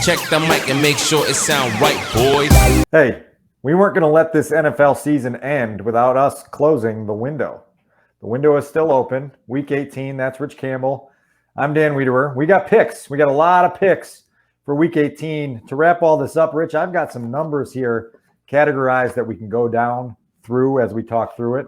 Check the mic and make sure it sound right, boys. Hey, we weren't going to let this NFL season end without us closing the window. The window is still open. Week 18, that's Rich Campbell. I'm Dan Wiederer. We got picks. We got a lot of picks for Week 18. To wrap all this up, Rich, I've got some numbers here categorized that we can go down through as we talk through it.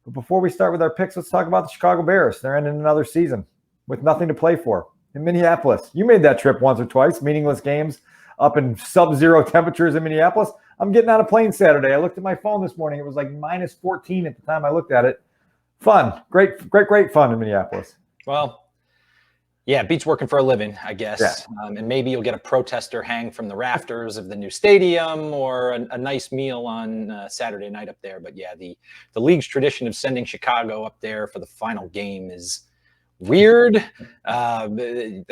But before we start with our picks, let's talk about the Chicago Bears. They're ending another season with nothing to play for in Minneapolis. You made that trip once or twice, meaningless games up in sub-zero temperatures in Minneapolis. I'm getting on a plane Saturday. I looked at my phone this morning. It was like minus 14 at the time I looked at it. Fun. Great fun in Minneapolis. Well, yeah, beats working for a living, I guess. Yeah. And maybe you'll get a protester hang from the rafters of the new stadium or a nice meal on Saturday night up there. But yeah, the league's tradition of sending Chicago up there for the final game is weird. I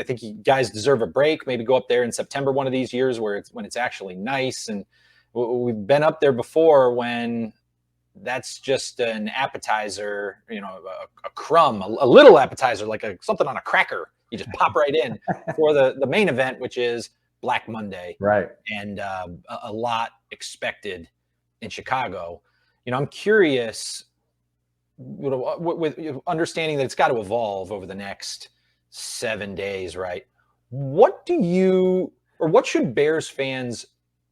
think you guys deserve a break. Maybe go up there in September one of these years when it's actually nice. And we've been up there before when that's just an appetizer, a crumb, a little appetizer, like something on a cracker. You just pop right in for the main event, which is Black Monday. Right. And a lot expected in Chicago. I'm curious, with understanding that it's got to evolve over the next 7 days, right? What should Bears fans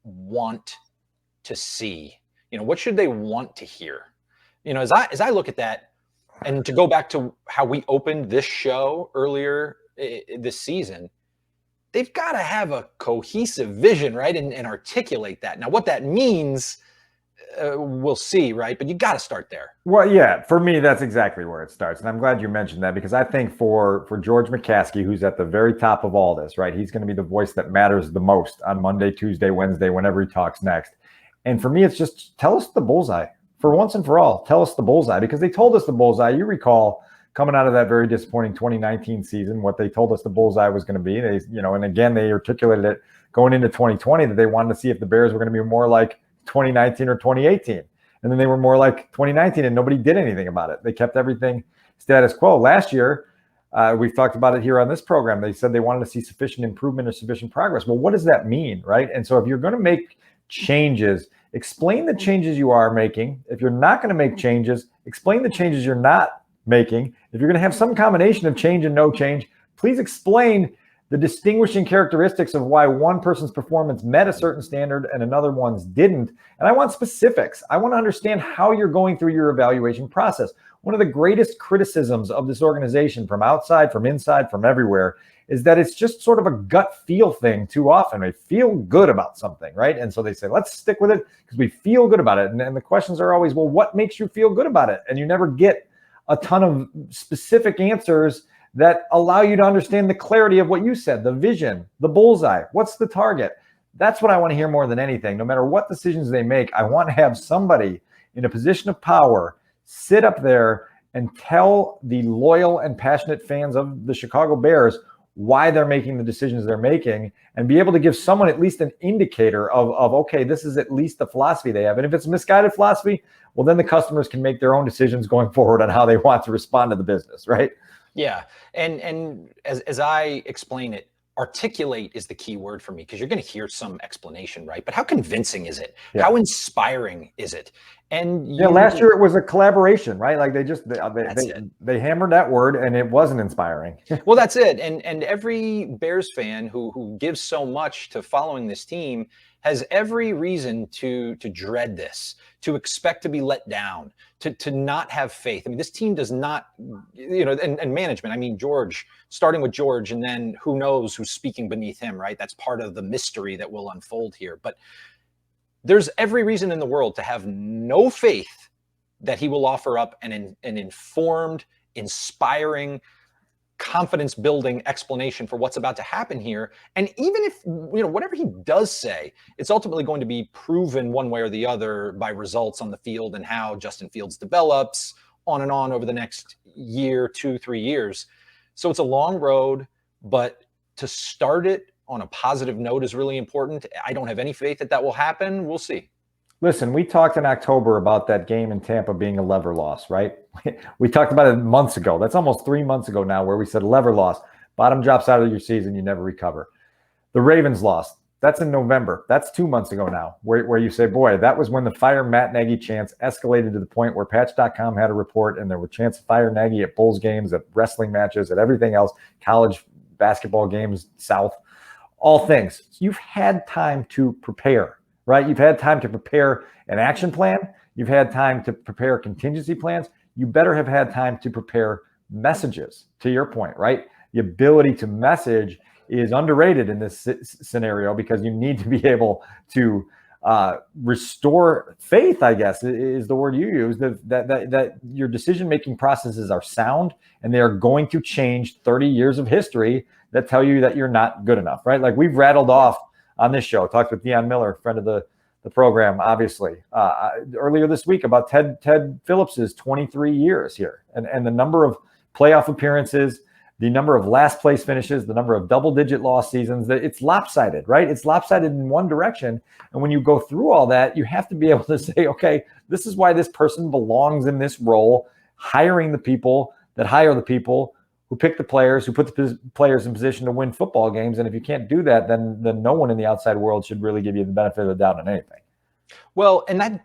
want to see? What should they want to hear? As I look at that, and to go back to how we opened this show earlier this season, they've got to have a cohesive vision, right? And articulate that. Now, what that means, we'll see, right? But you got to start there. Well, yeah, for me, that's exactly where it starts. And I'm glad you mentioned that, because I think for George McCaskey, who's at the very top of all this, right? He's going to be the voice that matters the most on Monday, Tuesday, Wednesday, whenever he talks next. And for me, it's just tell us the bullseye. For once and for all, tell us the bullseye, because they told us the bullseye. You recall coming out of that very disappointing 2019 season, what they told us the bullseye was going to be. They, and again, they articulated it going into 2020 that they wanted to see if the Bears were going to be more like 2019 or 2018. And then they were more like 2019 and nobody did anything about it. They kept everything status quo. Last year, we've talked about it here on this program. They said they wanted to see sufficient improvement or sufficient progress. Well, what does that mean, right? And so if you're going to make changes, explain the changes you are making. If you're not going to make changes, explain the changes you're not making. If you're going to have some combination of change and no change, please explain the distinguishing characteristics of why one person's performance met a certain standard and another one's didn't. And I want specifics. I want to understand how you're going through your evaluation process. One of the greatest criticisms of this organization from outside, from inside, from everywhere is that it's just sort of a gut feel thing too often. They feel good about something, right? And so they say, let's stick with it because we feel good about it. And the questions are always, well, what makes you feel good about it? And you never get a ton of specific answers that allow you to understand the clarity of what you said, the vision, the bullseye. What's the target? That's what I want to hear more than anything. No matter what decisions they make, I want to have somebody in a position of power sit up there and tell the loyal and passionate fans of the Chicago Bears why they're making the decisions they're making, and be able to give someone at least an indicator of okay, this is at least the philosophy they have. And if it's a misguided philosophy, well, then the customers can make their own decisions going forward on how they want to respond to the business, right? Yeah. And as I explain it, articulate is the key word for me, because you're going to hear some explanation, right? But how convincing is it? Yeah. How inspiring is it? And last year it was a collaboration, right? Like they hammered that word and it wasn't inspiring. Well, that's it. And every Bears fan who gives so much to following this team has every reason to dread this, to expect to be let down, to not have faith. I mean, this team does not, and management, I mean, George, starting with George, and then who knows who's speaking beneath him, right? That's part of the mystery that will unfold here. But there's every reason in the world to have no faith that he will offer up an informed, inspiring, confidence-building explanation for what's about to happen here. And even if, whatever he does say, it's ultimately going to be proven one way or the other by results on the field and how Justin Fields develops on and on over the next year, 2-3 years. So it's a long road, but to start it on a positive note is really important. I don't have any faith that will happen. We'll see. Listen, we talked in October about that game in Tampa being a lever loss, right? We talked about it months ago. That's almost 3 months ago now, where we said lever loss, bottom drops out of your season, you never recover. The Ravens lost. That's in November. That's 2 months ago now, where you say, boy, that was when the fire Matt Nagy chants escalated to the point where Patch.com had a report and there were chants to fire Nagy at Bulls games, at wrestling matches, at everything else, college basketball games, South, all things. You've had time to prepare, right? You've had time to prepare an action plan. You've had time to prepare contingency plans. You better have had time to prepare messages, to your point, right? The ability to message is underrated in this scenario because you need to be able to restore faith, I guess, is the word you use, that your decision-making processes are sound and they are going to change 30 years of history that tell you that you're not good enough, right? Like we've rattled off on this show, talked with Deion Miller, friend of the program, obviously, earlier this week about Ted Phillips's 23 years here and the number of playoff appearances, the number of last place finishes, the number of double-digit loss seasons. It's lopsided, right? It's lopsided in one direction. And when you go through all that, you have to be able to say, okay, this is why this person belongs in this role, hiring the people that hire the people who pick the players, who put the players in position to win football games. And if you can't do that, then no one in the outside world should really give you the benefit of the doubt on anything. Well, and that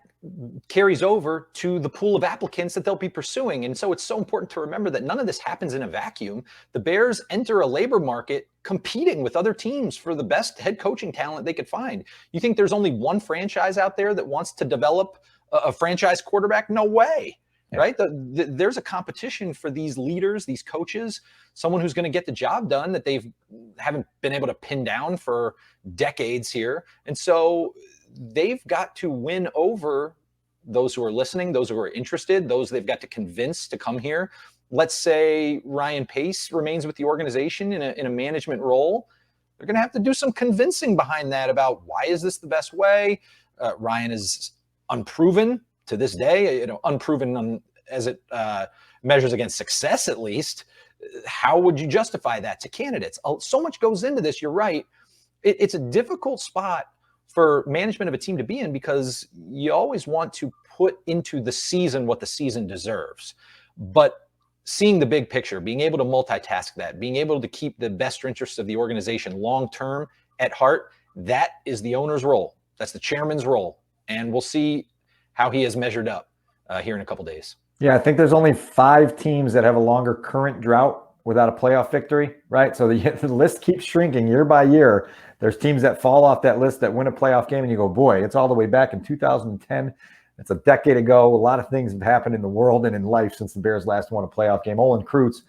carries over to the pool of applicants that they'll be pursuing. And so it's so important to remember that none of this happens in a vacuum. The Bears enter a labor market competing with other teams for the best head coaching talent they could find. You think there's only one franchise out there that wants to develop a franchise quarterback? No way, right? There's a competition for these leaders, these coaches, someone who's going to get the job done that haven't been able to pin down for decades here. And so they've got to win over those who are listening, those who are interested, those they've got to convince to come here. Let's say Ryan Pace remains with the organization in a management role. They're going to have to do some convincing behind that about why is this the best way. Ryan is unproven to this day, unproven as it measures against success, at least. How would you justify that to candidates? So much goes into this. You're right. It's a difficult spot for management of a team to be in because you always want to put into the season what the season deserves. But seeing the big picture, being able to multitask that, being able to keep the best interests of the organization long-term at heart, that is the owner's role. That's the chairman's role. And we'll see how he has measured up here in a couple days. Yeah, I think there's only 5 teams that have a longer current drought without a playoff victory, right? So the list keeps shrinking year by year. There's teams that fall off that list that win a playoff game, and you go, boy, it's all the way back in 2010. It's a decade ago. A lot of things have happened in the world and in life since the Bears last won a playoff game. Olin Kreutz,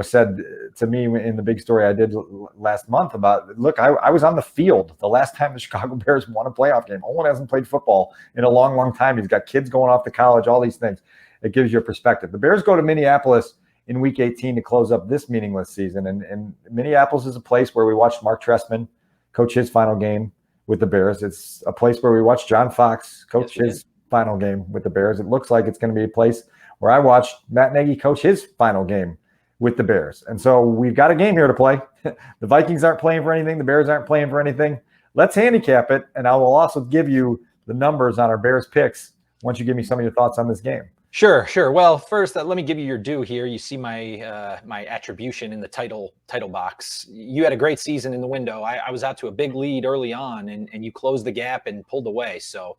said to me in the big story I did last month about, look, I was on the field the last time the Chicago Bears won a playoff game. Olin hasn't played football in a long, long time. He's got kids going off to college, all these things. It gives you a perspective. The Bears go to Minneapolis in week 18 to close up this meaningless season. And Minneapolis is a place where we watched Mark Trestman coach his final game with the Bears. It's a place where we watched John Fox coach his final game with the Bears. It looks like it's going to be a place where I watched Matt Nagy coach his final game with the Bears. And so we've got a game here to play. The Vikings aren't playing for anything. The Bears aren't playing for anything. Let's handicap it. And I will also give you the numbers on our Bears picks once you give me some of your thoughts on this game. Sure. Well, first, let me give you your due here. You see my my attribution in the title box. You had a great season in the window. I was out to a big lead early on, and you closed the gap and pulled away. So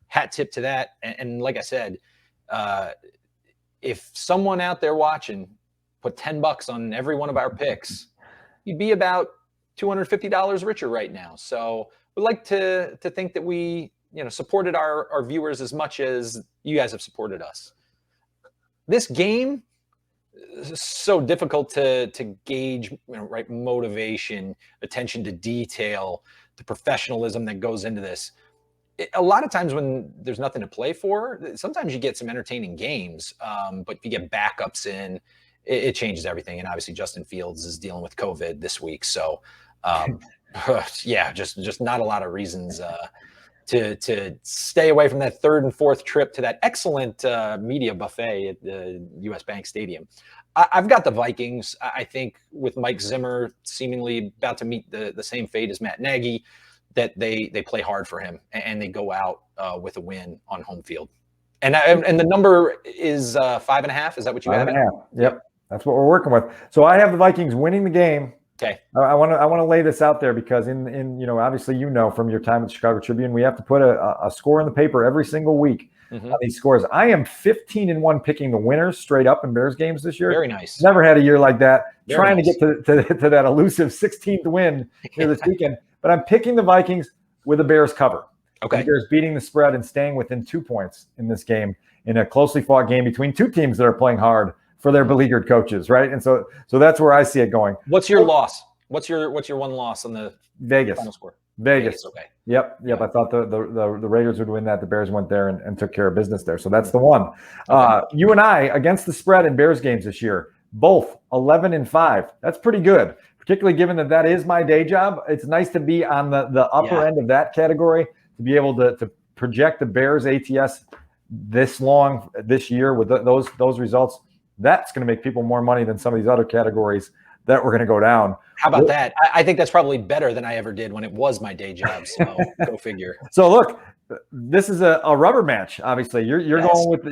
hat tip to that. And like I said, if someone out there watching put $10 on every one of our picks, you'd be about $250 richer right now. So we'd like to think that we supported our viewers as much as you guys have supported us. This game is so difficult to gauge, right? Motivation, attention to detail, the professionalism that goes into this. A lot of times when there's nothing to play for, sometimes you get some entertaining games, but if you get backups in, it changes everything. And obviously Justin Fields is dealing with COVID this week. So just not a lot of reasons to stay away from that third and fourth trip to that excellent media buffet at the U.S. Bank Stadium. I've got the Vikings. I think with Mike Zimmer seemingly about to meet the same fate as Matt Nagy, that they play hard for him and they go out with a win on home field. And the number is 5.5. Is that what you have? 5.5. Yep. That's what we're working with. So I have the Vikings winning the game Okay. I want to lay this out there because obviously from your time at the Chicago Tribune, we have to put a score in the paper every single week on these scores. I am 15-1 picking the winners straight up in Bears games this year. Very nice. Never had a year like that. Very Trying nice. to get to that elusive 16th win here this weekend. But I'm picking the Vikings with a Bears cover. Okay. The Bears beating the spread and staying within 2 points in this game, in a closely fought game between two teams that are playing hard for their beleaguered coaches, right? And so that's where I see it going. What's your loss? What's your one loss on the Vegas final score? Vegas. Okay. Yep. I thought the Raiders would win that. The Bears went there and took care of business there. So that's the one. You and I against the spread in Bears games this year, both 11-5. That's pretty good, particularly given that is my day job. It's nice to be on the upper end of that category, to be able to project the Bears ATS this year with those results. That's going to make people more money than some of these other categories that we're going to go down. How about that? I think that's probably better than I ever did when it was my day job. So go figure. So look, this is a rubber match. Obviously, you're going with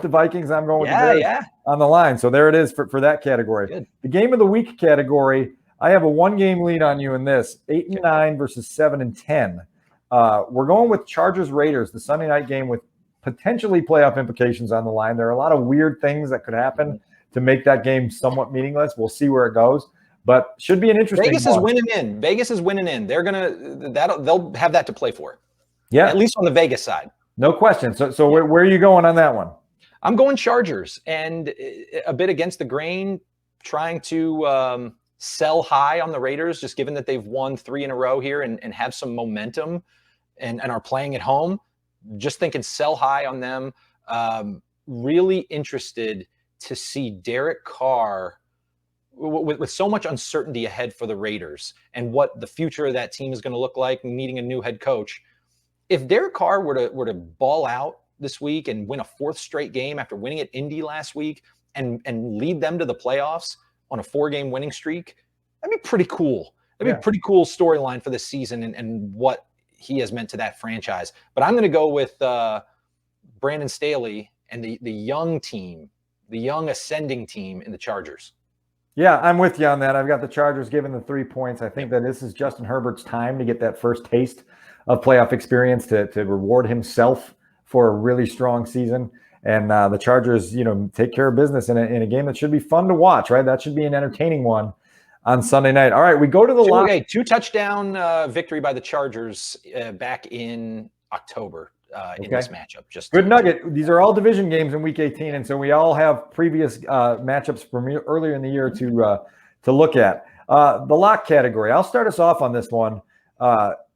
the Vikings. I'm going with the Bears on the line. So there it is for that category. Good. The game of the week category, I have a 1-game lead on you in this: 8-9 versus 7-10. We're going with Chargers Raiders, the Sunday night game with potentially playoff implications on the line. There are a lot of weird things that could happen to make that game somewhat meaningless. We'll see where it goes, but should be an interesting Vegas one. Vegas is winning in. They'll have that to play for. Yeah, at least on the Vegas side. No question. So where are you going on that one? I'm going Chargers, and a bit against the grain, trying to sell high on the Raiders, just given that they've won 3 in a row here and have some momentum and are playing at home. Just thinking sell high on them. Really interested to see Derek Carr with so much uncertainty ahead for the Raiders and what the future of that team is going to look like, needing a new head coach. If Derek Carr were to ball out this week and win a 4th straight game after winning at Indy last week and lead them to the playoffs on a 4-game winning streak, that'd be pretty cool. That'd be a pretty cool storyline for this season and what he has meant to that franchise. But I'm going to go with Brandon Staley and the young team, the young ascending team in the Chargers. Yeah, I'm with you on that. I've got the Chargers given the 3 points. I think that this is Justin Herbert's time to get that first taste of playoff experience, to reward himself for a really strong season. And the Chargers, take care of business in a game that should be fun to watch, right? That should be an entertaining one on Sunday night. All right, we go to the lock. Okay, 2-touchdown victory by the Chargers back in October in this matchup. Just good nugget. These are all division games in Week 18, and so we all have previous matchups from earlier in the year to look at. The lock category. I'll start us off on this one.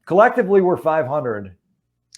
Collectively, we're 500.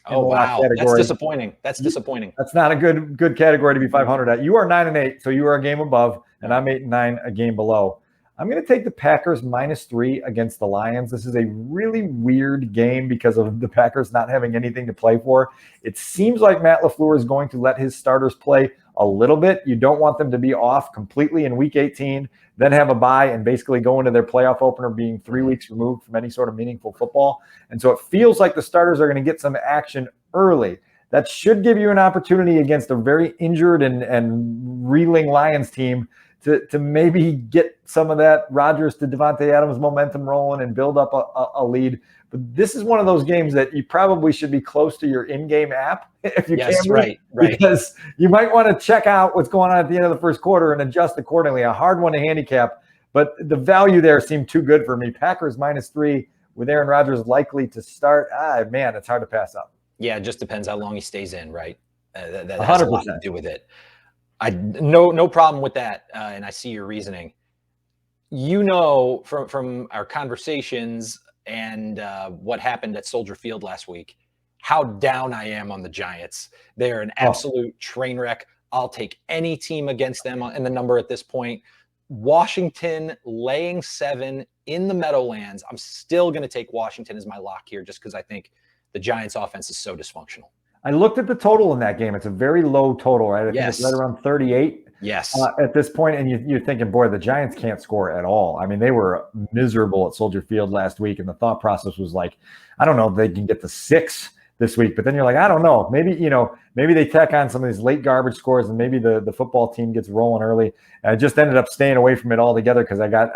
Oh, wow. That's disappointing. That's not a good category to be 500 at. You are 9-8, so you are a game above, and I'm 8-9, a game below. I'm going to take the Packers -3 against the Lions. This is a really weird game because of the Packers not having anything to play for. It seems like Matt LaFleur is going to let his starters play a little bit. You don't want them to be off completely in Week 18, then have a bye and basically go into their playoff opener being 3 weeks removed from any sort of meaningful football. And so it feels like the starters are going to get some action early. That should give you an opportunity against a very injured and reeling Lions team to maybe get some of that Rodgers to Devontae Adams momentum rolling and build up a lead. But this is one of those games that you probably should be close to your in-game app if you can. Right. Because you might want to check out what's going on at the end of the first quarter and adjust accordingly. A hard one to handicap, but the value there seemed too good for me. Packers -3 with Aaron Rodgers likely to start. Man, it's hard to pass up. Yeah, it just depends how long he stays in, right? That has 100%. a lot to do with it. No problem with that, and I see your reasoning. From our conversations and what happened at Soldier Field last week, how down I am on the Giants. They're an absolute train wreck. I'll take any team against them in the number at this point. Washington laying 7 in the Meadowlands. I'm still going to take Washington as my lock here just because I think the Giants' offense is so dysfunctional. I looked at the total in that game. It's a very low total, right? I think it's right around 38. Yes. At this point, and you're thinking, boy, the Giants can't score at all. I mean, they were miserable at Soldier Field last week, and the thought process was like, I don't know if they can get to 6 this week. But then you're like, I don't know. Maybe they tack on some of these late garbage scores, and maybe the football team gets rolling early. And I just ended up staying away from it altogether because I got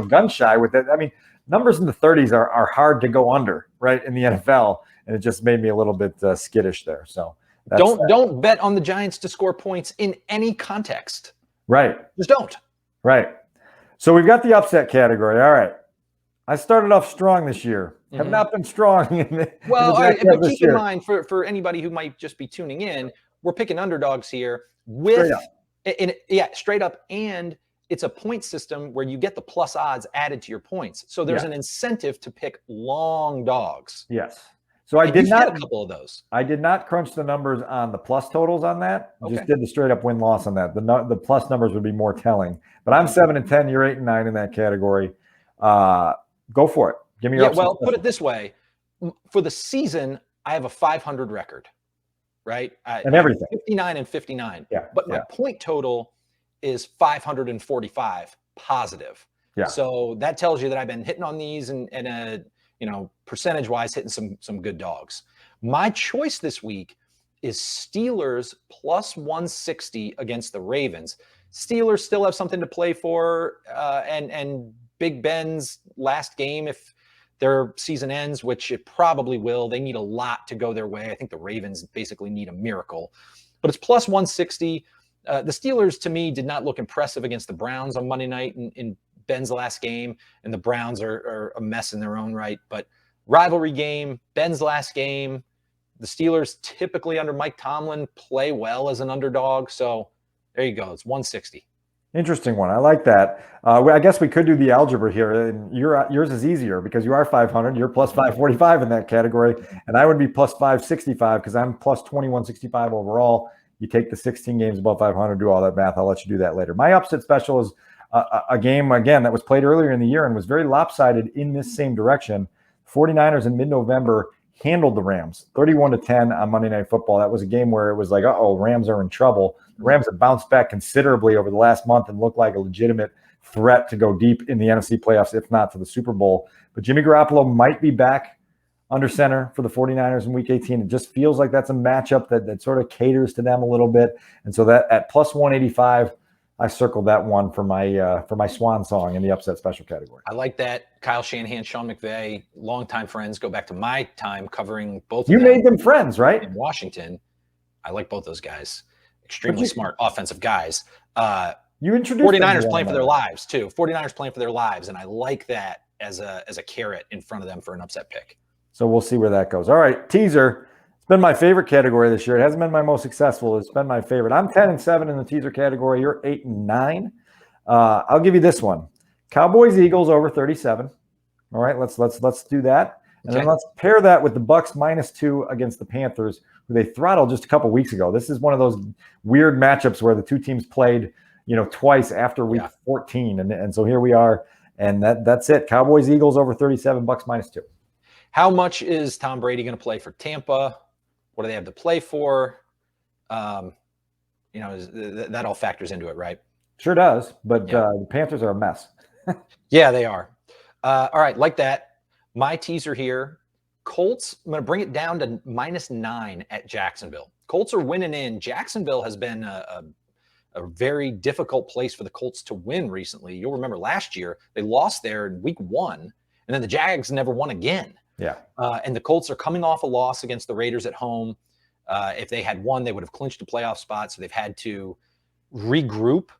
gun shy with it. I mean, numbers in the 30s are hard to go under, right, in the NFL, and it just made me a little bit skittish there. So don't bet on the Giants to score points in any context. Right. Just don't. Right. So we've got the upset category. All right. I started off strong this year. Have not been strong. But keep in mind, for anybody who might just be tuning in, we're picking underdogs here with straight up. And it's a point system where you get the plus odds added to your points. So there's an incentive to pick long dogs. Yes. So I did not a couple of those. I did not crunch the numbers on the plus totals on that. Just did the straight up win loss on that. The plus numbers would be more telling. But I'm 7-10. You're 8-9 in that category. Go for it. Give me your put it this way. For the season, I have a 500 record, right? Everything. 59-59. Yeah. But my point total is 545 positive. Yeah. So that tells you that I've been hitting on these and percentage-wise hitting some good dogs. My choice this week is Steelers plus 160 against the Ravens. Steelers still have something to play for, and Big Ben's last game, if their season ends, which it probably will, they need a lot to go their way. I think the Ravens basically need a miracle. But it's plus 160. The Steelers, to me, did not look impressive against the Browns on Monday night in Ben's last game, and the Browns are a mess in their own right. But rivalry game, Ben's last game, the Steelers typically under Mike Tomlin play well as an underdog. So there you go. It's 160. Interesting one. I like that. I guess we could do the algebra here, and yours is easier because you are 500. You're plus 545 in that category, and I would be plus 565 because I'm plus 2165 overall. You take the 16 games above 500, do all that math. I'll let you do that later. My upset special is a game, again, that was played earlier in the year and was very lopsided in this same direction. 49ers in mid-November handled the Rams 31-10 on Monday Night Football. That was a game where it was like, Rams are in trouble. The Rams have bounced back considerably over the last month and look like a legitimate threat to go deep in the NFC playoffs, if not to the Super Bowl. But Jimmy Garoppolo might be back under center for the 49ers in Week 18. It just feels like that's a matchup that sort of caters to them a little bit. And so that at plus 185, I circled that one for my swan song in the upset special category. I like that. Kyle Shanahan, Sean McVay, longtime friends, go back to my time covering both. You made them friends, right? In Washington. I like both those guys. Extremely smart offensive guys. You introduced 49ers playing for their lives too. 49ers playing for their lives, and I like that as a carrot in front of them for an upset pick. So we'll see where that goes. All right, teaser. It's been my favorite category this year. It hasn't been my most successful. It's been my favorite. I'm 10-7 in the teaser category. You're 8-9. I'll give you this one: Cowboys Eagles over 37. All right, let's do that, and then let's pair that with the Bucks -2 against the Panthers, who they throttled just a couple weeks ago. This is one of those weird matchups where the two teams played, twice after week 14, and so here we are, and that's it. Cowboys Eagles over 37, Bucks -2. How much is Tom Brady going to play for Tampa? What do they have to play for? That all factors into it, right? Sure does, but the Panthers are a mess. Yeah, they are. All right, like that. My teaser here, Colts, I'm going to bring it down to -9 at Jacksonville. Colts are winning in. Jacksonville has been a very difficult place for the Colts to win recently. You'll remember last year, they lost there in week 1, and then the Jags never won again. Yeah. And the Colts are coming off a loss against the Raiders at home. If they had won, they would have clinched a playoff spot. So they've had to regroup.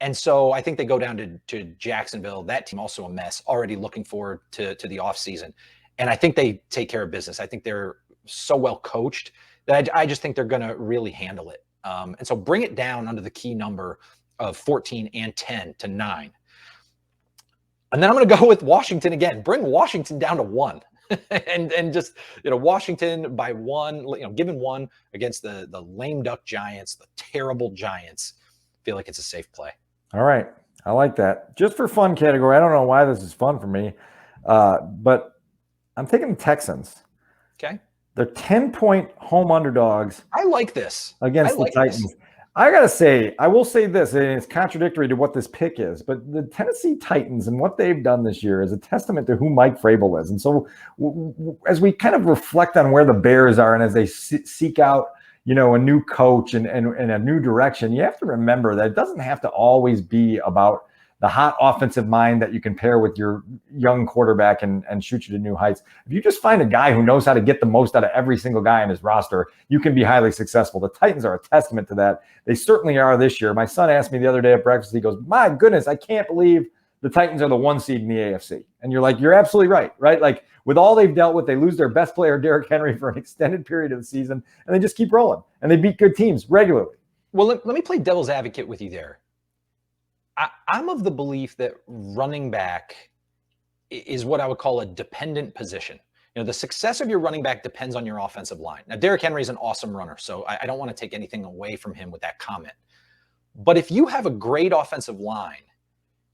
And so I think they go down to Jacksonville. That team also a mess, already looking forward to the offseason. And I think they take care of business. I think they're so well coached that I just think they're going to really handle it. And so bring it down under the key number of 14 and 10 to 9. And then I'm going to go with Washington again. Bring Washington down to 1, and just Washington by 1. Given 1 against the lame duck Giants, the terrible Giants. Feel like it's a safe play. All right, I like that. Just for fun category. I don't know why this is fun for me, but I'm taking the Texans. Okay, they're 10-point home underdogs. I like this against the Titans. I gotta say, I will say this, and it's contradictory to what this pick is, but the Tennessee Titans and what they've done this year is a testament to who Mike Vrabel is. And so, as we kind of reflect on where the Bears are, and as they seek out, a new coach and a new direction, you have to remember that it doesn't have to always be about the hot offensive mind that you can pair with your young quarterback and shoot you to new heights. If you just find a guy who knows how to get the most out of every single guy in his roster, you can be highly successful. The Titans are a testament to that. They certainly are this year. My son asked me the other day at breakfast, he goes, my goodness, I can't believe the Titans are the 1 seed in the AFC. And you're like, you're absolutely right? Like with all they've dealt with, they lose their best player, Derrick Henry, for an extended period of the season, and they just keep rolling. And they beat good teams regularly. Well, let me play devil's advocate with you there. I'm of the belief that running back is what I would call a dependent position. The success of your running back depends on your offensive line. Now, Derrick Henry is an awesome runner, so I don't want to take anything away from him with that comment. But if you have a great offensive line,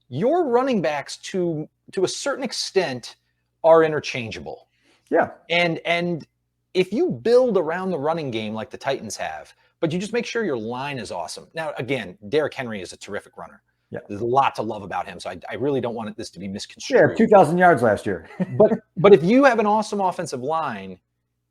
your running backs to a certain extent are interchangeable. Yeah. And if you build around the running game like the Titans have, but you just make sure your line is awesome. Now, again, Derrick Henry is a terrific runner. Yeah. There's a lot to love about him, so I really don't want this to be misconstrued. Yeah, 2,000 yards last year. but if you have an awesome offensive line,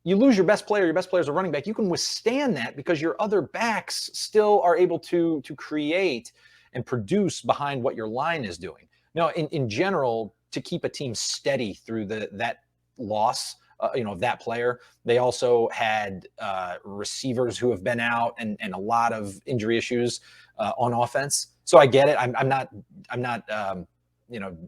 you lose your best player. Your best player is a running back. You can withstand that because your other backs still are able to create and produce behind what your line is doing. Now, in general, to keep a team steady through that loss, of that player, they also had receivers who have been out and a lot of injury issues on offense. So I get it. I'm not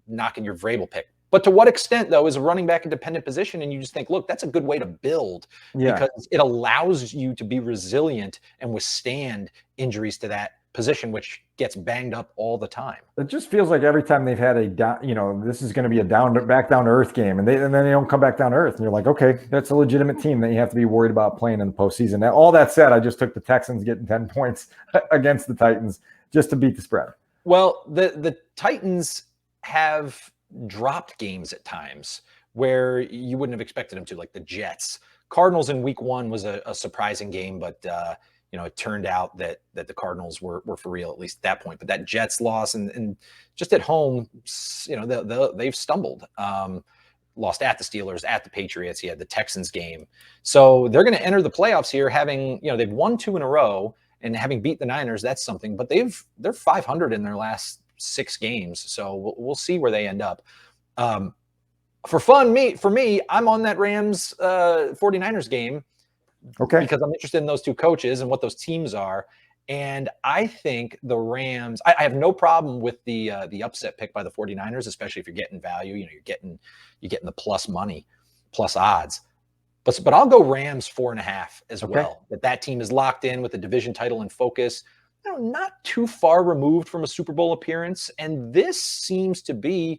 knocking your Vrabel pick. But to what extent, though, is a running back a dependent position? And you just think, look, that's a good way to build because it allows you to be resilient and withstand injuries to that position, which gets banged up all the time. It just feels like every time they've had a down, this is going to be a back down to earth game, and then they don't come back down to earth, and you're like, okay, that's a legitimate team that you have to be worried about playing in the postseason. Now, all that said, I just took the Texans getting 10 points against the Titans just to beat the spread. Well, the Titans have dropped games at times where you wouldn't have expected them to, like the Jets. Cardinals in week 1 was a surprising game, but it turned out that the Cardinals were for real, at least at that point. But that Jets loss and just at home, they've stumbled. Lost at the Steelers, at the Patriots. He had the Texans game. So they're going to enter the playoffs here having, they've won 2 in a row, and having beat the Niners, that's something. But they're 500 in their last 6 games. So we'll see where they end up. For me, I'm on that Rams 49ers game. Okay. Because I'm interested in those 2 coaches and what those teams are. And I think the Rams, I have no problem with the upset pick by the 49ers, especially if you're getting value, you're getting the plus money, plus odds. But I'll go Rams 4.5 as well. That team is locked in with the division title in focus. Not too far removed from a Super Bowl appearance. And this seems to be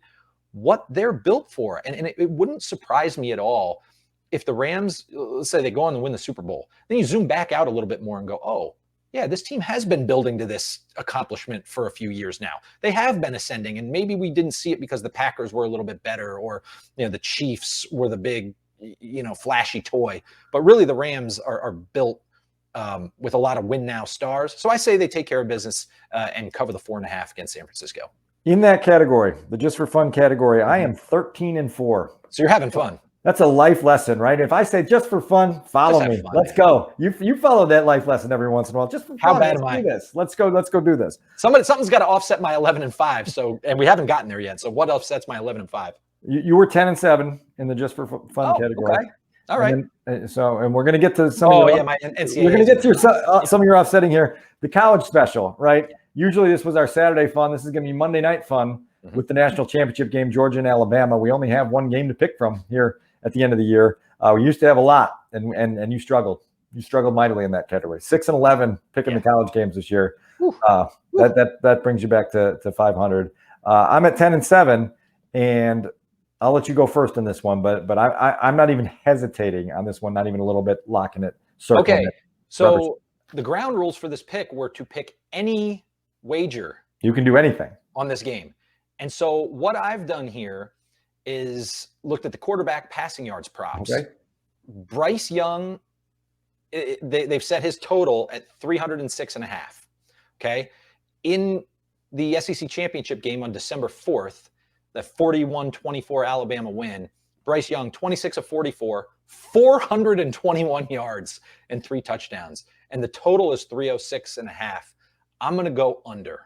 what they're built for. And it wouldn't surprise me at all if the Rams, let's say they go on and win the Super Bowl. Then you zoom back out a little bit more and go, oh, yeah, this team has been building to this accomplishment for a few years now. They have been ascending, and maybe we didn't see it because the Packers were a little bit better, or the Chiefs were the big, flashy toy. But really, the Rams are built with a lot of win now stars. So I say they take care of business and cover the 4.5 against San Francisco. In that category, the just for fun category, I am 13-4. So you're having fun. That's a life lesson, right? If I say just for fun, follow me. Let's go. You follow that life lesson every once in a while. Just for fun. How bad am I? Let's go do this. Something's got to offset my 11-5. So, and we haven't gotten there yet. So what offsets my 11-5? You were 10-7 in the just for fun category. Okay. All right. And we're going to get to some. My NCAA. We're going to get to some of your offsetting here. The college special, right? Usually this was our Saturday fun. This is going to be Monday night fun with the national championship game, Georgia and Alabama. We only have one game to pick from here at the end of the year. We used to have a lot, and you struggled. You struggled mightily in that category. 6-11 picking the college games this year. That brings you back to 500. I'm at 10-7, and I'll let you go first in this one. But I'm not even hesitating on this one. Not even a little bit, locking it. Okay. So the ground rules for this pick were to pick any wager. You can do anything on this game. And so what I've done here is looked at the quarterback passing yards props. Okay. Bryce Young, they've set his total at 306.5. Okay. In the SEC championship game on December 4th, the 41-24 Alabama win, Bryce Young, 26 of 44, 421 yards and 3 touchdowns. And the total is 306.5. I'm going to go under.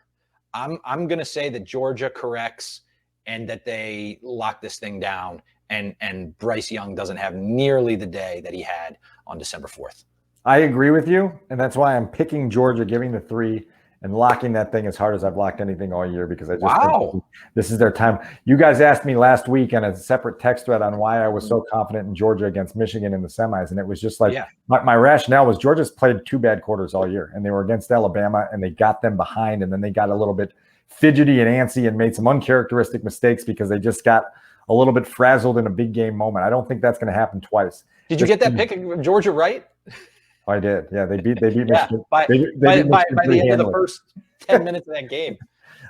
I'm going to say that Georgia corrects and that they lock this thing down, and Bryce Young doesn't have nearly the day that he had on December 4th. I agree with you, and that's why I'm picking Georgia, giving the 3, and locking that thing as hard as I've locked anything all year, because I just think this is their time. You guys asked me last week on a separate text thread on why I was so confident in Georgia against Michigan in the semis, and it was just like my rationale was Georgia's played 2 bad quarters all year, and they were against Alabama, and they got them behind, and then they got a little bit fidgety and antsy and made some uncharacteristic mistakes because they just got a little bit frazzled in a big game moment. I don't think that's going to happen twice. Did you get that pick of Georgia right? I did. Yeah, they beat Michigan. By the end of the first 10 minutes of that game.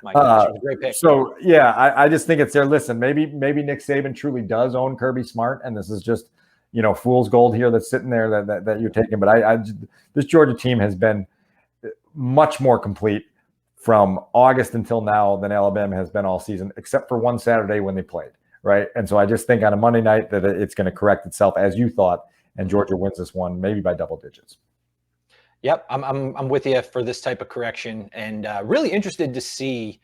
My gosh, it was a great pick. So, yeah, I just think it's there. Listen, maybe Nick Saban truly does own Kirby Smart, and this is just, fool's gold here that's sitting there that you're taking. But this Georgia team has been much more complete from August until now than Alabama has been all season, except for one Saturday when they played, right? And so I just think on a Monday night that it's going to correct itself as you thought, and Georgia wins this one, maybe by double digits. Yep, I'm with you for this type of correction, and really interested to see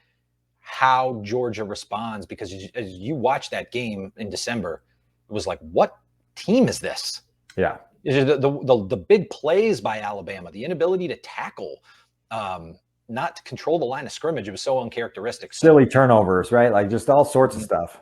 how Georgia responds, because as you watch that game in December, it was like, what team is this? Yeah, the big plays by Alabama, the inability to tackle, not to control the line of scrimmage. It was so uncharacteristic. Silly turnovers, right? Like just all sorts of stuff.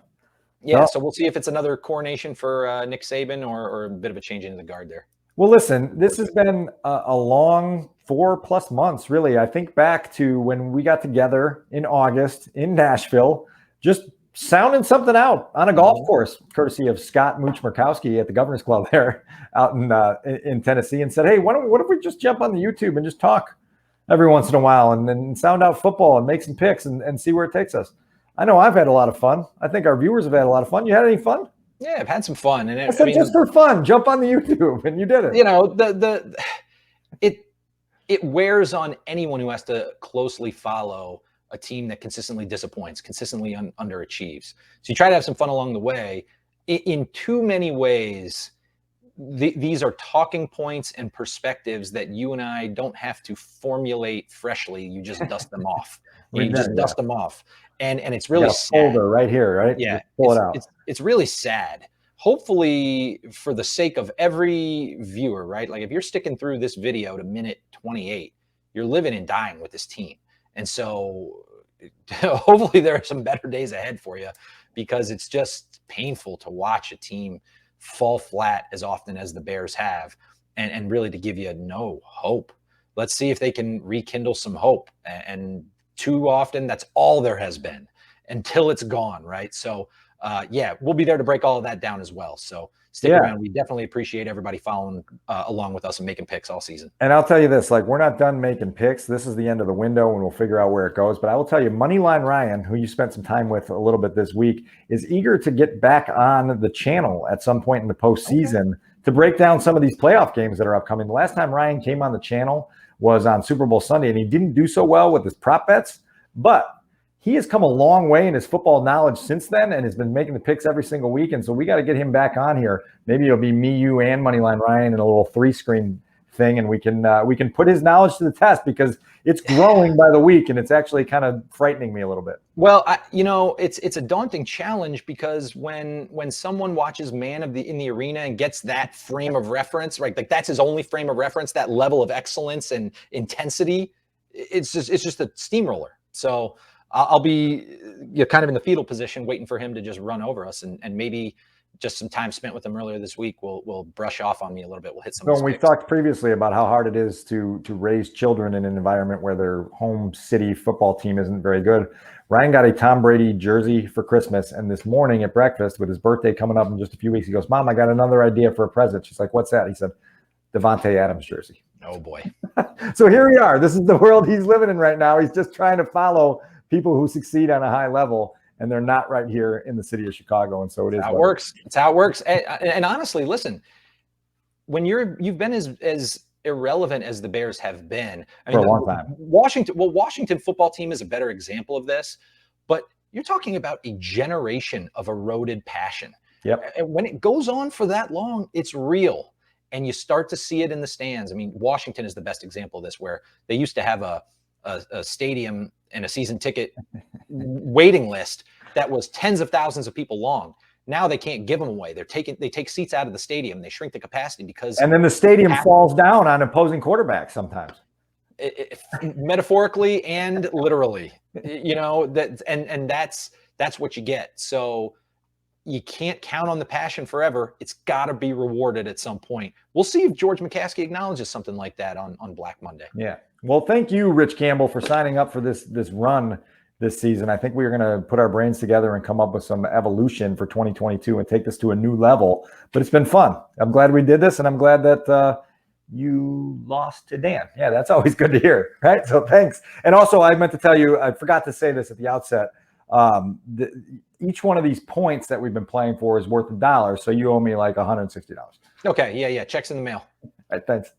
Yeah, so we'll see if it's another coronation for Nick Saban or a bit of a change into the guard there. Well, listen, this has been a long 4+ months, really. I think back to when we got together in August in Nashville, just sounding something out on a golf course, courtesy of Scott Mooch Murkowski at the Governor's Club there out in Tennessee, and said, hey, what if we just jump on the YouTube and just talk every once in a while and then sound out football and make some picks and see where it takes us. I know I've had a lot of fun. I think our viewers have had a lot of fun. You had any fun? Yeah, I've had some fun. And just for fun, jump on the YouTube, and you did it. It wears on anyone who has to closely follow a team that consistently disappoints, consistently underachieves. So you try to have some fun along the way. In too many ways, these are talking points and perspectives that you and I don't have to formulate freshly. You just dust them off. You just dust them off. And it's really sad. Folder right here, right? Yeah. Just pull it out. It's really sad. Hopefully, for the sake of every viewer, right? Like if you're sticking through this video to minute 28, you're living and dying with this team. And so hopefully there are some better days ahead for you, because it's just painful to watch a team fall flat as often as the Bears have, and really to give you no hope. Let's see if they can rekindle some hope. And too often, that's all there has been until it's gone, right? So, we'll be there to break all of that down as well. So stick around. We definitely appreciate everybody following along with us and making picks all season. And I'll tell you this, like, we're not done making picks. This is the end of the window, and we'll figure out where it goes. But I will tell you, Moneyline Ryan, who you spent some time with a little bit this week, is eager to get back on the channel at some point in the postseason to break down some of these playoff games that are upcoming. The last time Ryan came on the channel was on Super Bowl Sunday, and he didn't do so well with his prop bets, but he has come a long way in his football knowledge since then and has been making the picks every single week. And so we got to get him back on here. Maybe it'll be me, you, and Moneyline Ryan in a little 3-screen thing, and we can put his knowledge to the test, because it's growing by the week, and it's actually kind of frightening me a little bit. Well, it's a daunting challenge, because when someone watches Man in the Arena and gets that frame of reference, right? Like that's his only frame of reference, that level of excellence and intensity. It's just a steamroller. So I'll be kind of in the fetal position, waiting for him to just run over us, and maybe just some time spent with him earlier this week will brush off on me a little bit. We'll hit some. So we've talked previously about how hard it is to raise children in an environment where their home city football team isn't very good. Ryan got a Tom Brady jersey for Christmas, and this morning at breakfast, with his birthday coming up in just a few weeks, he goes, "Mom, I got another idea for a present." She's like, "What's that?" He said, "Devontae Adams jersey." Oh boy. So here we are. This is the world he's living in right now. He's just trying to follow people who succeed on a high level, and they're not right here in the city of Chicago. And so it is. How it works. It's how it works. And honestly, listen, when you've been as irrelevant as the Bears have been, I For mean, a long time. Washington football team is a better example of this, but you're talking about a generation of eroded passion. Yep. And when it goes on for that long, it's real. And you start to see it in the stands. I mean, Washington is the best example of this, where they used to have a stadium and a season ticket waiting list that was tens of thousands of people long. Now they can't give them away. They take seats out of the stadium. They shrink the capacity because, and then the stadium falls down on opposing quarterbacks sometimes. Metaphorically and literally, and that's what you get. So you can't count on the passion forever. It's got to be rewarded at some point. We'll see if George McCaskey acknowledges something like that on Black Monday. Yeah. Well, thank you, Rich Campbell, for signing up for this run this season. I think we're going to put our brains together and come up with some evolution for 2022 and take this to a new level. But it's been fun. I'm glad we did this, and I'm glad that you lost to Dan. Yeah, that's always good to hear, right? So thanks. And also, I meant to tell you, I forgot to say this at the outset. Each one of these points that we've been playing for is worth $1, so you owe me like $160. Okay, yeah. Checks in the mail. All right, thanks.